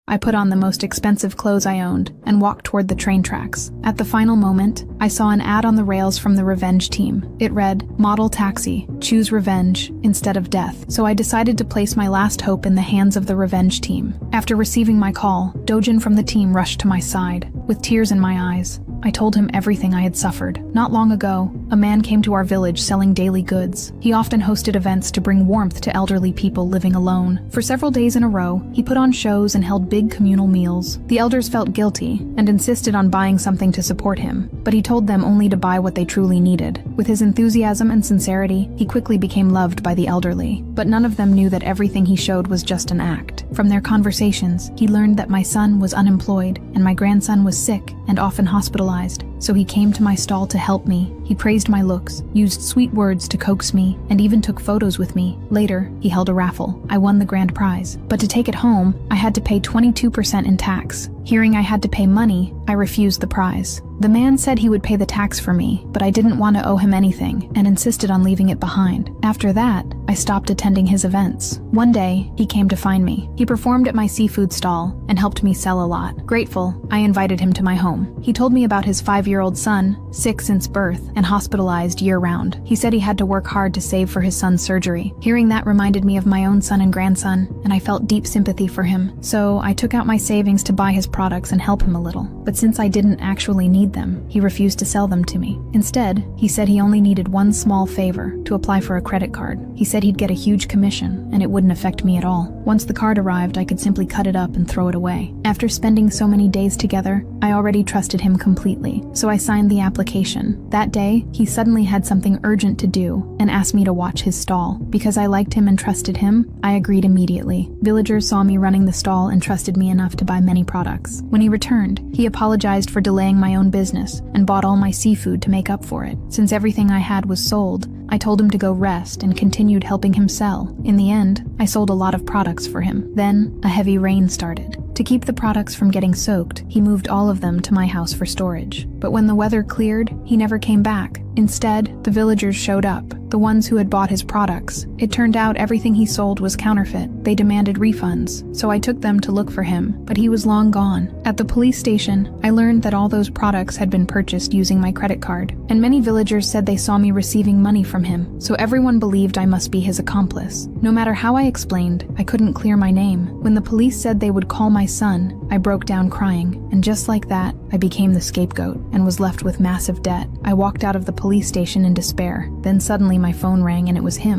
I put on the most expensive clothes I owned and walked toward the train tracks. At the final moment, I saw an ad on the rails from the revenge team. It read, "Model taxi, choose revenge instead of death." So I decided to place my last hope in the hands of the revenge team. After receiving my call, Dojin from the team rushed to my side. With tears in my eyes, I told him everything I had suffered. Not long ago, a man came to our village selling daily goods. He often hosted events to bring warmth to elderly people living alone. For several days in a row, he put on shows and held big communal meals. The elders felt guilty and insisted on buying something to support him, but he told them only to buy what they truly needed. With his enthusiasm and sincerity, he quickly became loved by the elderly. But none of them knew that everything he showed was just an act. From their conversations, he learned that my son was unemployed and my grandson was sick and often hospitalized. So he came to my stall to help me. He praised my looks, used sweet words to coax me, and even took photos with me. Later, he held a raffle. I won the grand prize. But to take it home, I had to pay 22% in tax. Hearing I had to pay money, I refused the prize. The man said he would pay the tax for me, but I didn't want to owe him anything and insisted on leaving it behind. After that, I stopped attending his events. One day, he came to find me. He performed at my seafood stall and helped me sell a lot. Grateful, I invited him to my home. He told me about his 5-year-old son, sick since birth and hospitalized year-round. He said he had to work hard to save for his son's surgery. Hearing that reminded me of my own son and grandson, and I felt deep sympathy for him. So I took out my savings to buy his products and help him a little. But since I didn't actually need them, he refused to sell them to me. Instead, he said he only needed one small favor, to apply for a credit card. He said he'd get a huge commission, and it wouldn't affect me at all. Once the card arrived, I could simply cut it up and throw it away. After spending so many days together, I already trusted him completely, so I signed the application. That day, he suddenly had something urgent to do and asked me to watch his stall. Because I liked him and trusted him, I agreed immediately. Villagers saw me running the stall and trusted me enough to buy many products. When he returned, he apologized for delaying my own business and bought all my seafood to make up for it. Since everything I had was sold, I told him to go rest and continued helping him sell. In the end, I sold a lot of products for him. Then, a heavy rain started. To keep the products from getting soaked, he moved all of them to my house for storage. But when the weather cleared, he never came back. Instead, the villagers showed up, the ones who had bought his products. It turned out everything he sold was counterfeit. They demanded refunds, so I took them to look for him, but he was long gone. At the police station, I learned that all those products had been purchased using my credit card, and many villagers said they saw me receiving money from him, so everyone believed I must be his accomplice. No matter how I explained, I couldn't clear my name. When the police said they would call my son, I broke down crying, and just like that, I became the scapegoat and was left with massive debt. I walked out of the police station in despair. Then suddenly my phone rang and it was him.